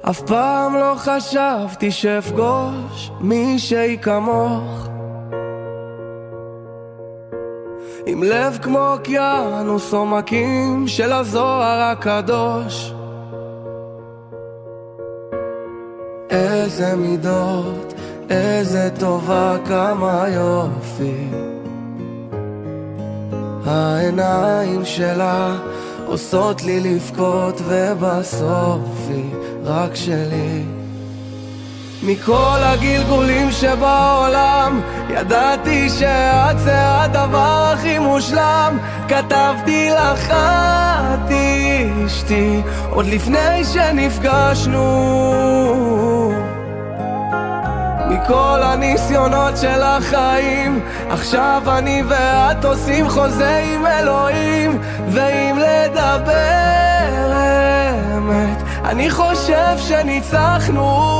אף פעם לא חשבתי שאפגוש מישהי כמוך, עם לב כמו אוקיינוס עומקים של הזוהר הקדוש. איזה מידות, איזה טובה, כמה יופי. העיניים שלה עושות לי לבכות, ובסוף היא רק שלי. מכל הגלגולים שבעולם ידעתי שאת זה הדבר הכי מושלם. כתבתי לך את אשתי עוד לפני שנפגשנו. מכל הניסיונות של החיים עכשיו אני ואת עושים חוזה עם אלוהים. ואם לדבר אמת, אני חושב שניצחנו.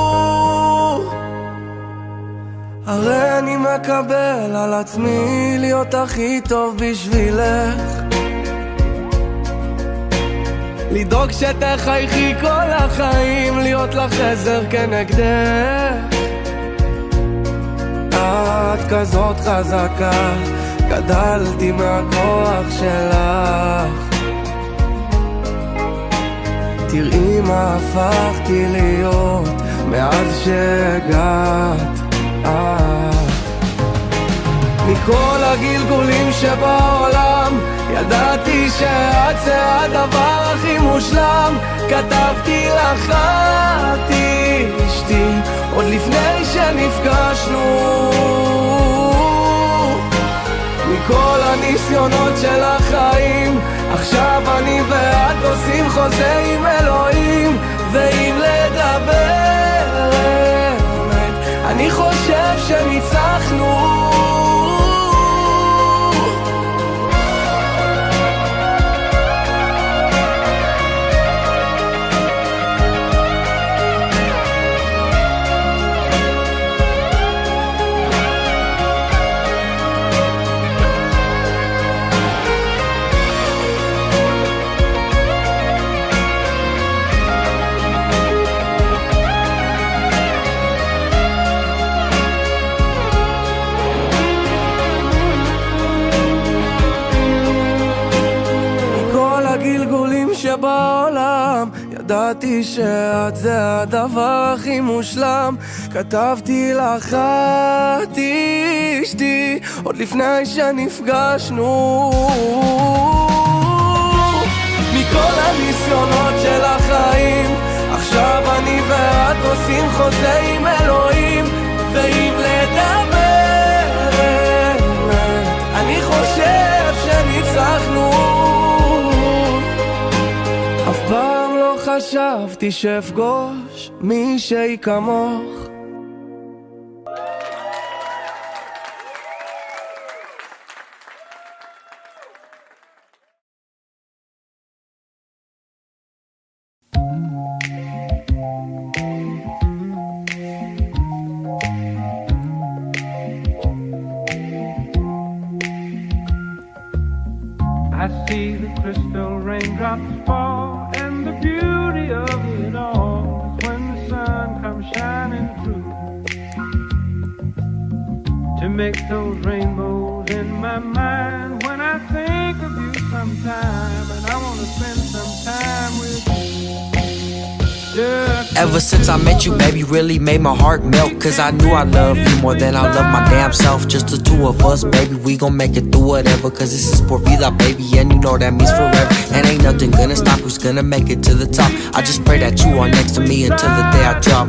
הרי אני מקבל על עצמי להיות הכי טוב בשבילך, לדאוג שתחייכי כל החיים, להיות לך עזר כנגדך. את כזאת חזקה, גדלתי מהכוח שלך. תראי מה הפכתי להיות מאז שהגעת את. מכל הגלגולים שבעולם ידעתי שאת זה הדבר הכי מושלם. כתבתי לך את אשתי עוד לפני שנפגשנו. מכל הניסיונות של החיים עכשיו אני ואת עושים חוזה עם אלוהים. ואם לדבר אמת, אני חושב שניצחנו. הגלגולים שבעולם ידעתי שאת זה הדבר הכי מושלם. כתבתי לך את אשתי עוד לפני שנפגשנו. מכל הניסיונות של החיים עכשיו אני ואת עושים חוזה עם אלוהים. ואם לדבר אני חושב שניצחנו. אף פעם לא חשבתי שאפגוש מישהי כמוך. I see the crystal raindrops fall, and the beauty of it all is when the sun comes shining through to make those rainbows in my mind. When I think of you sometime, and I want to spend some time with you. Ever since I met you, baby, really made my heart melt. Cause I knew I loved you more than I love my damn self. Just the two of us, baby, we gon' make it through whatever. Cause this is por vida, baby, and you know that means forever. And ain't nothing gonna stop who's gonna make it to the top. I just pray that you are next to me until the day I drop,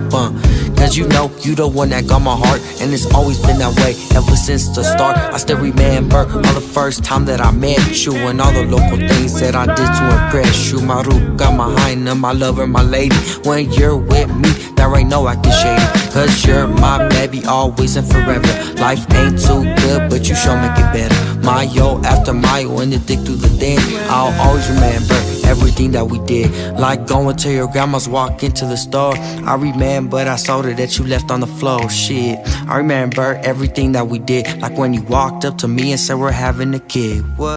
Cause you know, you the one that got my heart. And it's always been that way, ever since the start. I still remember all the first time that I met you, and all the local things that I did to impress you. My ruka, my hyena, my lover, my lady. When you're with me, there ain't no acting shady. Cause you're my baby, always and forever. Life ain't too good, but you sure make it better. Mile after mile, in the thick through the thin, I'll always remember everything that we did. Like going to your grandma's, walking to the store. I remember that soda that you left on the floor. Shit, I remember everything that we did. Like when you walked up to me and said we're having a kid. What?